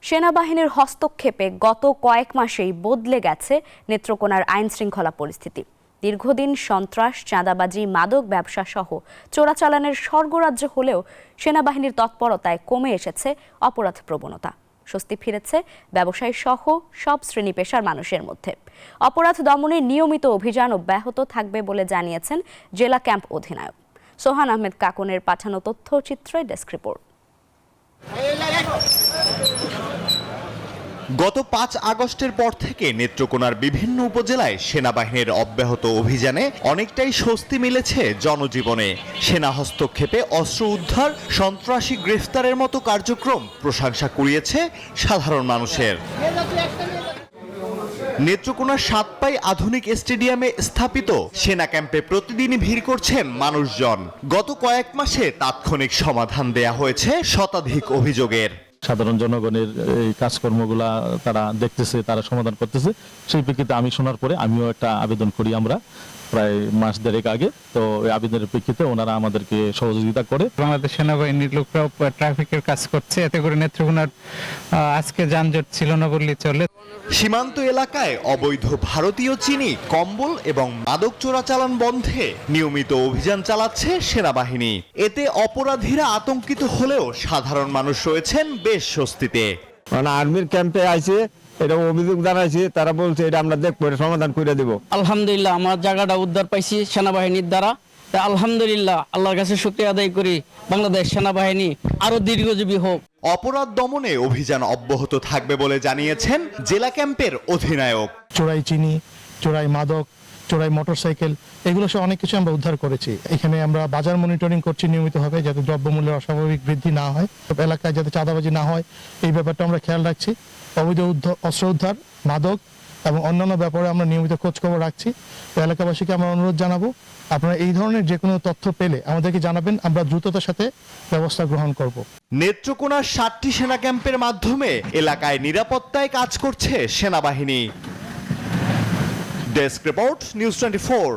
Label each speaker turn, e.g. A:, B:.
A: সেনাবাহিনীর হস্তক্ষেপে গত কয়েক মাসেই বদলে গেছে নেত্রকোনার আইনশৃঙ্খলা পরিস্থিতি। দীর্ঘদিন সন্ত্রাস, চাঁদাবাজি, মাদক ব্যবসা সহ চোরাচালানের স্বর্গরাজ্য হলেও সেনাবাহিনীর তৎপরতায় কমে এসেছে অপরাধ প্রবণতা। স্বস্তি ফিরেছে ব্যবসায়ী সহ সব শ্রেণী পেশার মানুষের মধ্যে। অপরাধ দমনে নিয়মিত অভিযান অব্যাহত থাকবে বলে জানিয়েছেন জেলা ক্যাম্প অধিনায়ক। সোহান আহমেদ কাকনের পাঠানো তথ্যচিত্রে ডেস্ক রিপোর্ট।
B: গত ৫ আগস্টের পর থেকে নেত্রকোনার বিভিন্ন উপজেলায় সেনাবাহিনীর অব্যাহত অভিযানে অনেকটাই স্বস্তি মিলেছে জনজীবনে। সেনা হস্তক্ষেপে অস্ত্র উদ্ধার, সন্ত্রাসী গ্রেফতারের মতো কার্যক্রম প্রশংসা কুড়িয়েছে সাধারণ মানুষের। নেত্রকোনার সাতপাই আধুনিক স্টেডিয়ামে স্থাপিত সেনা ক্যাম্পে প্রতিদিনই ভিড় করছেন মানুষজন। গত কয়েক মাসে তাৎক্ষণিক সমাধান দেয়া হয়েছে শতাধিক অভিযোগের।
C: সাধারণ জনগণের এই কাজকর্মগুলা তারা দেখতেছে, তারা সমাধান করতেছে। সেই প্রেক্ষিতে আমি শোনার পরে আমিও একটা আবেদন করি আমরা প্রায় মাস দেড়েক আগে। তো এই আবেদনের প্রেক্ষিতে ওনারা আমাদেরকে সহযোগিতা করে।
D: বাংলাদেশ সেনাবাহিনীর লোকরাও ট্রাফিকের কাজ করছে, এতে করে নেত্রকোনার আজকে যানজট ছিল না বললেই চলে।
B: সীমান্ত এলাকায় অবৈধ ভারতীয় চিনি, কম্বল এবং মাদক চোরাচালান বন্ধে নিয়মিত অভিযান চালাচ্ছে সেনাবাহিনী। এতে অপরাধীরা আতঙ্কিত হলেও সাধারণ মানুষ রয়েছেন বেশ স্বস্তিতে।
E: আর্মির ক্যাম্পে আইছে, এটা অভিযোগ জানাইছে, তারা বলছে এটা আমরা দেখবো, এটা সমাধান করে দেব।
F: আলহামদুলিল্লাহ, আমার জায়গাটা উদ্ধার পাইছি সেনাবাহিনীর দ্বারা। আলহামদুলিল্লাহ, আল্লাহর কাছে শুকরিয়া আদায় করি। বাংলাদেশ সেনাবাহিনী আরো দীর্ঘজীবী হোক।
B: অপরাধ দমনে অভিযান অব্যাহত থাকবে বলে জানিয়েছেন জেলা ক্যাম্পের অধিনায়ক।
G: চোরাই চিনি, চোরাই মাদক, চোরাই মোটরসাইকেল, এগুলো সব অনেক কিছু আমরা উদ্ধার করেছি। এখানে আমরা বাজার মনিটরিং করছি নিয়মিতভাবে, যাতে দ্রব্যমূল্যের অস্বাভাবিক বৃদ্ধি না হয়, এলাকায় যাতে চাঁদাবাজি না হয়, এই ব্যাপারটা আমরা খেয়াল রাখছি। অবৈধ অস্ত্র উদ্ধার, মাদক এবং অন্যান্য ব্যাপারে আমরা নিয়মিত খোঁজখবর রাখছি। এলাকাবাসীকে আমরা অনুরোধ জানাবো, আপনারা এই ধরনের যে কোনো তথ্য পেলে আমাদেরকে জানাবেন, আমরা দ্রুততার সাথে ব্যবস্থা গ্রহণ করব।
B: নেত্রকোনার 7টি সেনা ক্যাম্পের মাধ্যমে এলাকায় নিরাপত্তায় কাজ করছে সেনাবাহিনী। Desk report, news 24।